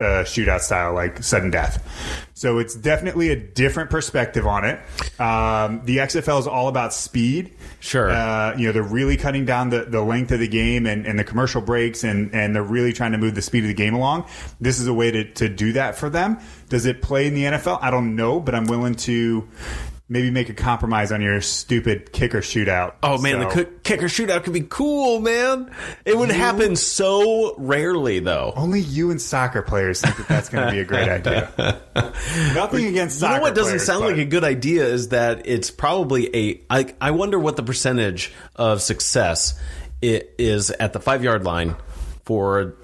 shootout style, like sudden death. So it's definitely a different perspective on it. The XFL is all about speed. Sure. They're really cutting down the length of the game and the commercial breaks, and they're really trying to move the speed of the game along. This is a way to do that for them. Does it play in the NFL? I don't know, but I'm willing to maybe make a compromise on your stupid kicker shootout. Oh, man, the kicker shootout could be cool, man. It would happen so rarely, though. Only you and soccer players think that that's going to be a great idea. Nothing against soccer players. You know what doesn't sound like a good idea is that it's probably I wonder what the percentage of success it is at the 5-yard line for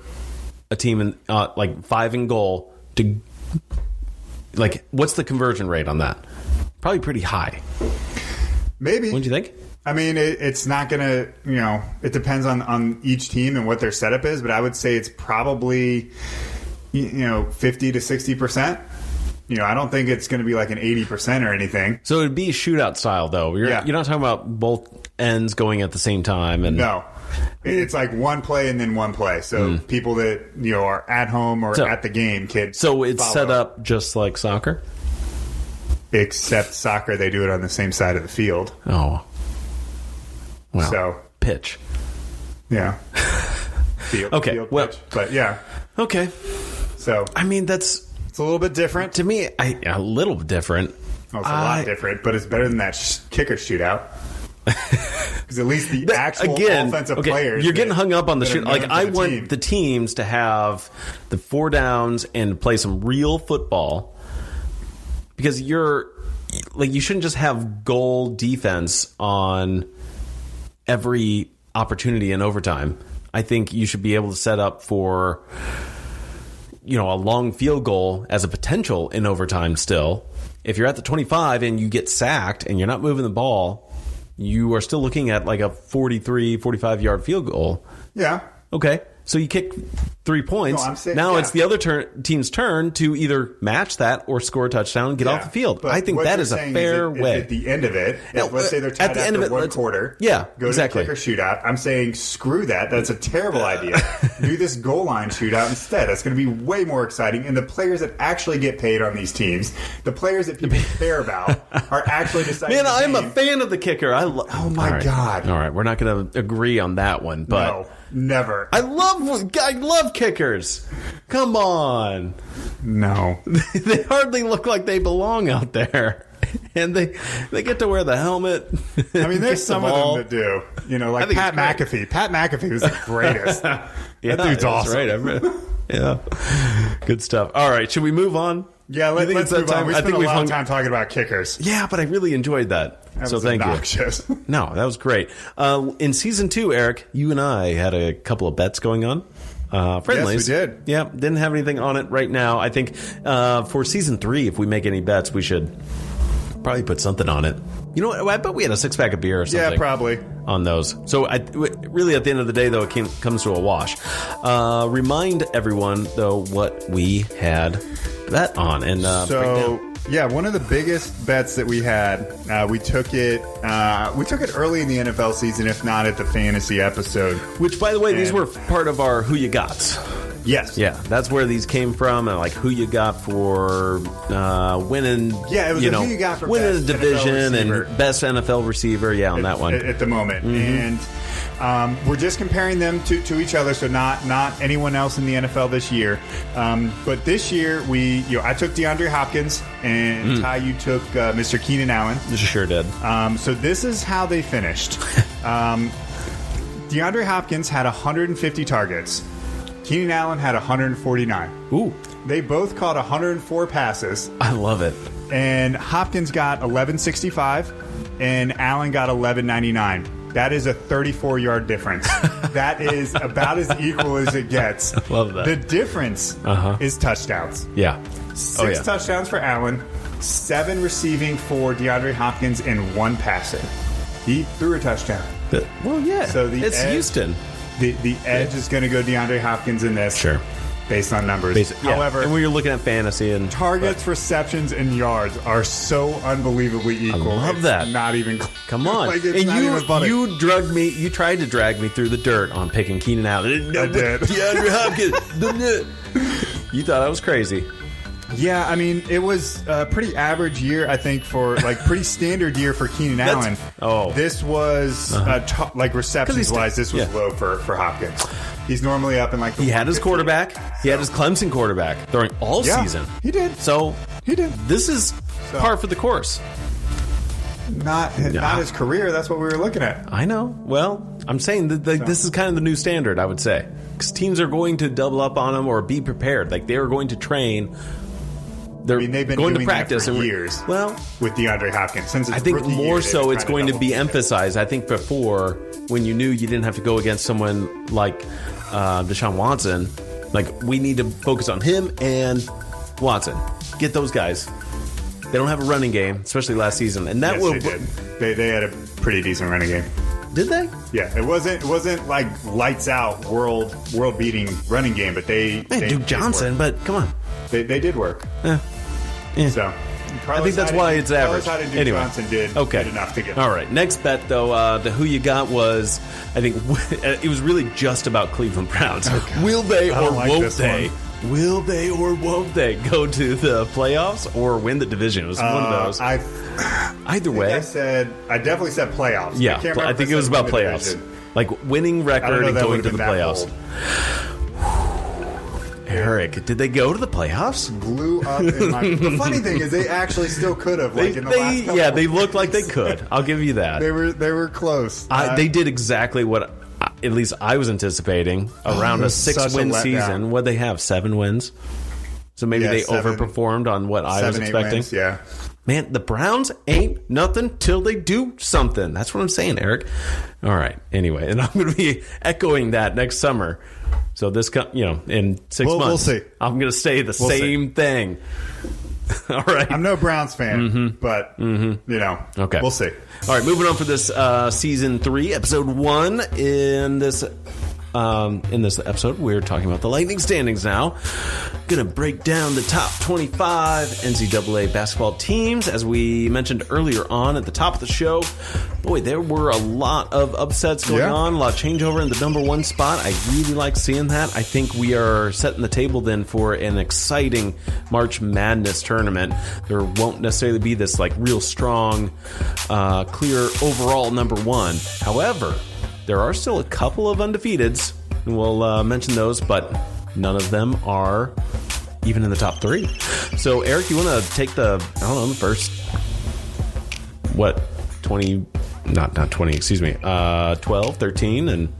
a team in, like 5 and goal to, like, what's the conversion rate on that? Probably pretty high. Maybe. What do you think? I mean, it's not going to, it depends on each team and what their setup is, but I would say it's probably, 50 to 60%. I don't think it's going to be like an 80% or anything. So it would be shootout style, though. You're not talking about both ends going at the same time. And no. It's like one play and then one play. So people that, are at home or at the game can So it's follow. set up just like soccer? Except soccer, they do it on the same side of the field. Oh. Wow. So pitch. Yeah. Field pitch. But yeah. Okay. So I mean, it's a little bit different. To me, a little different. Oh, it's a lot different, but it's better than that kicker shootout. Because at least the actual offensive players. You're getting hung up on the shoot. Like, I want the teams to have the 4 downs and play some real football. Because you shouldn't just have goal defense on every opportunity in overtime. I think you should be able to set up for, a long field goal as a potential in overtime still. If you're at the 25 and you get sacked and you're not moving the ball, you are still looking at like a 43, 45-yard field goal. Yeah. Okay. So you kick 3 points. Now it's the other team's turn to either match that or score a touchdown and get off the field. But I think that is a fair way. At the end of it, let's say they're tied after one quarter. Yeah, go exactly. to the kicker shootout. I'm saying screw that. That's a terrible idea. Do this goal line shootout instead. That's going to be way more exciting. And the players that actually get paid on these teams, the players that people care about, are actually deciding. Man, I'm a fan of the kicker. Oh my God! All right, we're not going to agree on that one, but. No. Never. I love kickers. Come on. No. They hardly look like they belong out there. And they get to wear the helmet. I mean, there's some of them that do. Like Pat McAfee. Pat McAfee was the greatest. That dude's awesome. Right. Yeah. Good stuff. All right. Should we move on? Yeah, let's move on. We spent a lot of time talking about kickers. Yeah, but I really enjoyed that. So thank obnoxious. you. No, that was great. In season 2, Eric, you and I had a couple of bets going on. Friendlies. Yes, we did. Yeah, didn't have anything on it right now. I think for season 3, if we make any bets, we should probably put something on it. You know what? I bet we had a 6-pack of beer or something. Yeah, probably. On those. So really at the end of the day, though, it comes to a wash. Remind everyone, though, what we had bet on. And yeah, one of the biggest bets that we had, we took it early in the NFL season, if not at the fantasy episode. Which, by the way, these were part of our Who You Gots. Yes. Yeah, that's where these came from, and like who you got for winning. Yeah, it was who you got for winning best the division NFL and best NFL receiver. Yeah, on that one at the moment, and we're just comparing them to each other, so not anyone else in the NFL this year. But this year, I took DeAndre Hopkins, and Ty, you took Mr. Keenan Allen. Sure did. So this is how they finished. DeAndre Hopkins had 150 targets. Keenan Allen had 149. Ooh. They both caught 104 passes. I love it. And Hopkins got 1165, and Allen got 1199. That is a 34-yard difference. That is about as equal as it gets. Love that. The difference is touchdowns. Yeah. 6 touchdowns for Allen, 7 receiving for DeAndre Hopkins, and 1 passing. He threw a touchdown. Well, yeah. So it's Houston. The edge is going to go DeAndre Hopkins in this. Sure. Based on numbers. However, and when you're looking at fantasy and targets, receptions, and yards are so unbelievably equal. I love that. Not even. Come on. Like, it's not even funny. You drugged me. You tried to drag me through the dirt on picking Keenan Allen. I did. DeAndre Hopkins. You thought I was crazy. Yeah, I mean, it was a pretty average year, I think, for pretty standard year for Keenan Allen. This was receptions-wise, this was low for Hopkins. He's normally up in the he had his quarterback. He had his Clemson quarterback during all season. He did. So he did. This is par for the course. Not his career. That's what we were looking at. I know. Well, I'm saying that this is kind of the new standard, I would say, because teams are going to double up on him or be prepared. They are going to train. They've been going to practice that for years. Well, with DeAndre Hopkins, since I think more so it's going to be emphasized. I think before, when you knew you didn't have to go against someone like Deshaun Watson, we need to focus on him and Watson. Get those guys. They don't have a running game, especially last season, and that they did. They had a pretty decent running game. Did they? Yeah, it wasn't like lights out world beating running game, but they Duke Johnson. But come on, they did work. Yeah. So I think that's why it's average. Anyway, Johnson did enough to get. All right, next bet though, the who you got was, I think it was really just about Cleveland Browns. Will they or won't they? Will they or won't they go to the playoffs or win the division? It was one of those. Either way, I definitely said playoffs. Yeah, I think it was about playoffs, winning record and going to the playoffs. Eric, did they go to the playoffs? Blew up in my... The funny thing is they actually still could have, in the last couple they looked like they could. I'll give you that. They were close. They did exactly what at least I was anticipating around a 6-win season. What'd they have? 7 wins? So maybe they overperformed on what I was expecting. 8 wins, yeah. Man, the Browns ain't nothing till they do something. That's what I'm saying, Eric. All right. Anyway, and I'm going to be echoing that next summer. So in 6 months, we'll see. I'm going to say the same thing. All right. I'm no Browns fan, but okay. We'll see. All right, moving on for this season 3, episode 1. In this episode, we're talking about the Lightning standings now. Going to break down the top 25 NCAA basketball teams. As we mentioned earlier on at the top of the show, boy, there were a lot of upsets going on, a lot of changeover in the number 1 spot. I really like seeing that. I think we are setting the table then for an exciting March Madness tournament. There won't necessarily be this real strong, clear overall number 1. However, there are still a couple of undefeateds, and we'll mention those, but none of them are even in the top 3. So, Eric, you want to take the first, 12, 13, and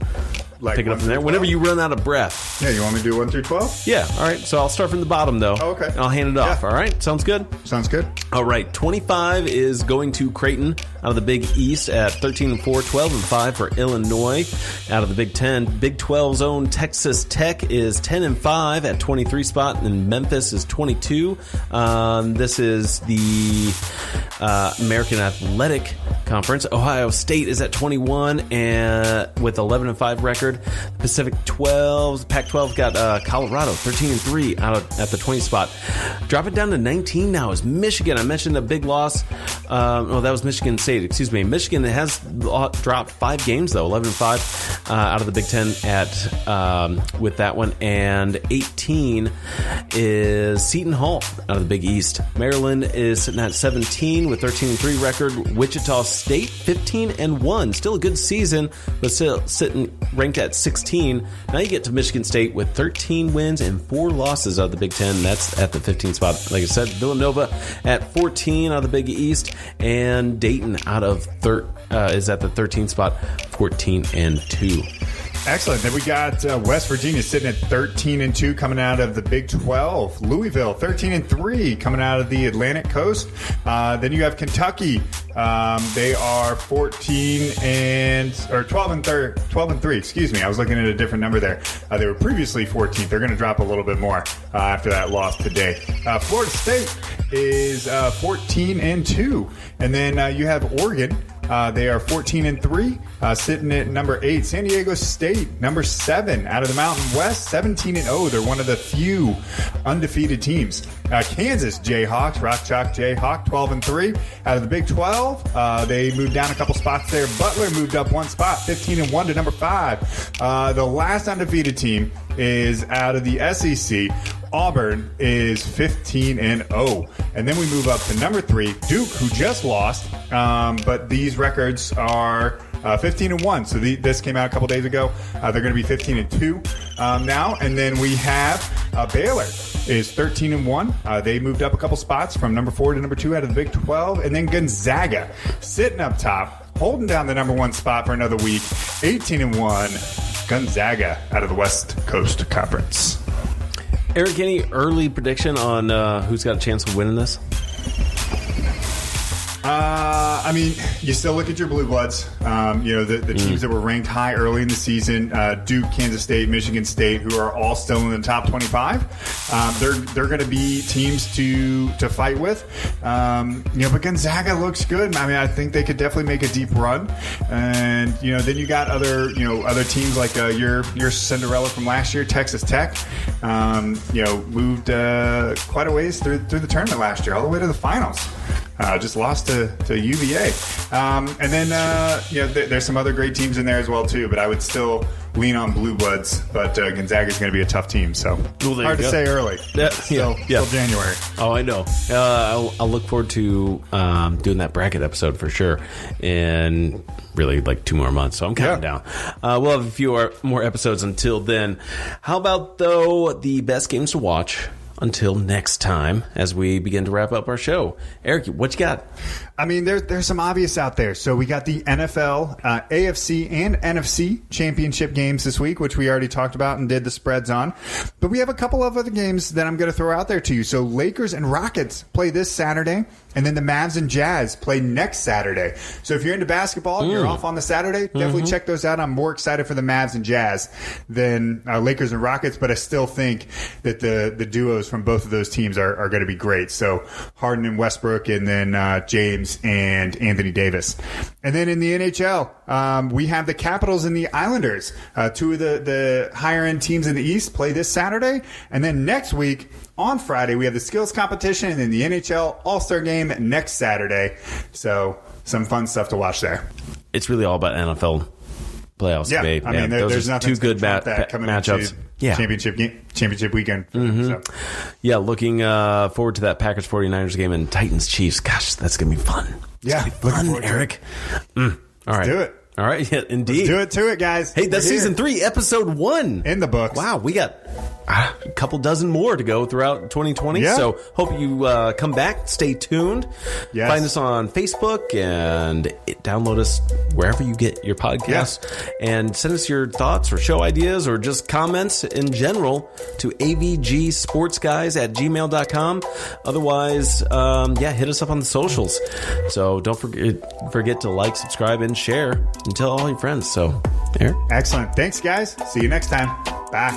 pick it up from there. Whenever you run out of breath. Yeah, you want me to do 1 through 12? Yeah, all right. So I'll start from the bottom, though. Oh, okay. And I'll hand it off, all right? Sounds good? Sounds good. All right, 25 is going to Creighton out of the Big East at 13-4, 12-5 for Illinois. Out of the Big 10, Big 12's own Texas Tech is 10-5 at 23 spot, and Memphis is 22. This is the American Athletic Conference. Ohio State is at 21 and with 11-5 record. Pac-12 got Colorado 13-3 out at the 20 spot. Drop it down to 19 now is Michigan. I mentioned a big loss. That was Michigan State. Excuse me. Michigan has dropped 5 games though, 11-5 out of the Big 10 with that one, and 18 is Seton Hall out of the Big East. Maryland is sitting at 17 with 13-3 record. Wichita State 15-1, still a good season, but still sitting ranked at 16. Now you get to Michigan State with 13 wins and 4 losses out of the Big 10. That's at the 15 spot. Like I said, Villanova at 14 out of the Big East, and Dayton is at the 13 spot, 14-2. Excellent. Then we got West Virginia sitting at 13-2 coming out of the Big 12. Louisville 13-3 coming out of the Atlantic Coast. Then you have Kentucky. They are 12-3. Excuse me. I was looking at a different number there. They were previously 14th. They're going to drop a little bit more after that loss today. Florida State is 14-2, and then you have Oregon. They are 14-3, sitting at number 8. San Diego State, number 7, out of the Mountain West, 17-0. They're one of the few undefeated teams. Kansas Jayhawks, Rock Chalk Jayhawk, 12-3, out of the Big 12. They moved down a couple spots there. Butler moved up 1 spot, 15-1 to number 5. The last undefeated team is out of the SEC. Auburn is 15-0. And then we move up to number 3, Duke, who just lost. But these records are 15-1. So this came out a couple days ago. They're going to be 15-2 now. And then we have Baylor is 13-1. They moved up a couple spots from number 4 to number 2 out of the Big 12. And then Gonzaga sitting up top, holding down the number 1 spot for another week. 18-1. Gonzaga out of the West Coast Conference. Eric, any early prediction on who's got a chance of winning this? I mean, you still look at your blue bloods. The teams that were ranked high early in the season: Duke, Kansas State, Michigan State, who are all still in the top 25. They're going to be teams to fight with. But Gonzaga looks good. I mean, I think they could definitely make a deep run. And then you got other teams like your Cinderella from last year, Texas Tech. Moved quite a ways through the tournament last year, all the way to the finals. Just lost to UVA. And then, there's some other great teams in there as well, too. But I would still lean on Blue Bloods. But Gonzaga is going to be a tough team. So hard to say early. Still January. Oh, I know. I'll look forward to doing that bracket episode for sure. And really like 2 more months. So I'm counting down. We'll have a few more episodes until then. How about, though, the best games to watch until next time as we begin to wrap up our show? Eric, what you got? I mean, there's some obvious out there. So we got the NFL, AFC, and NFC championship games this week, which we already talked about and did the spreads on. But we have a couple of other games that I'm going to throw out there to you. So Lakers and Rockets play this Saturday, and then the Mavs and Jazz play next Saturday. So if you're into basketball and you're off on the Saturday, definitely check those out. I'm more excited for the Mavs and Jazz than Lakers and Rockets, but I still think that the duos from both of those teams are going to be great. So Harden and Westbrook, and then James and Anthony Davis. And then in the NHL, we have the Capitals and the Islanders. 2 of the higher-end teams in the East play this Saturday. And then next week, on Friday, we have the skills competition and then the NHL All-Star Game next Saturday. So some fun stuff to watch there. It's really all about NFL playoffs. Yeah, I mean, there's nothing 2 good matchups. Championship weekend. So. Yeah, looking forward to that Packers 49ers game and Titans Chiefs. Gosh, that's gonna be fun. Yeah, fun, Eric. All right, do it. All right, yeah, indeed. Let's do it to it, guys. Hey, that's season 3, episode 1 in the books. Wow, we got a couple dozen more to go throughout 2020. Yeah. So hope you come back. Stay tuned. Yes. Find us on Facebook and download us wherever you get your podcasts. Yeah. And send us your thoughts or show ideas or just comments in general to avgsportsguys@gmail.com. Otherwise, hit us up on the socials. So don't forget to like, subscribe, and share, and tell all your friends. So, Eric? Excellent. Thanks, guys. See you next time. Bye.